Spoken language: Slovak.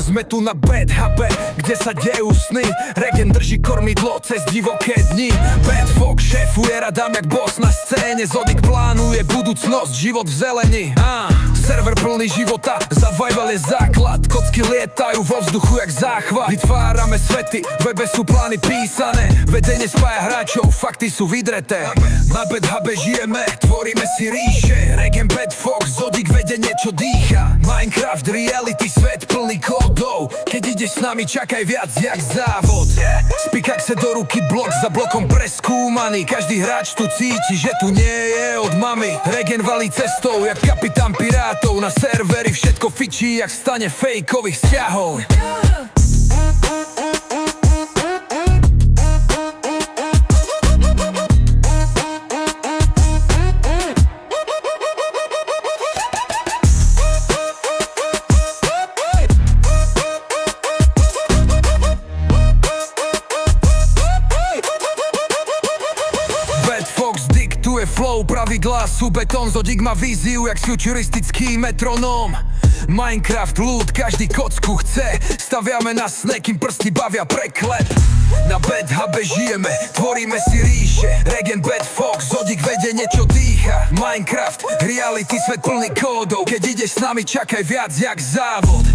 Sme tu na Bad Hube, kde sa dejú sny. Regen drží kormidlo cez divoké dni. Bad Fox šéfuje radám jak boss na scéne. Zodik plánuje budúcnosť, život v zeleni. Server plný života, survival je základ. Kocky lietajú vo vzduchu jak záchvat. Vytvárame svety, v webe sú plány písané. Vedenie spája hráčov, fakty sú vydreté. Na Bad Hube žijeme, tvoríme si ríše. Regen, Bad Fox, Zodik vedenie čo dýcha. Minecraft, reality, svet plný kódov. Keď ideš s nami, čakaj viac jak závod. Spikak sa do ruky, blok za blokom preskúmaný. Každý hráč tu cíti, že tu nie je od mami. Regen valí cestou, jak kapitán pirátov. Na serveri všetko fičí, jak stane fejkových vzťahov. Flow, pravidlá sú betón, Zodik má víziu jak futuristický metronóm. Minecraft, loot, každý kocku chce. Staviame na sne, kým prsty bavia preklep. Na Bad Hube žijeme, tvoríme si ríše. Regen, Bad Fox, Zodik vedenie čo dýcha. Minecraft, reality, svet plný kódov. Keď ideš s nami, čakaj viac jak závod.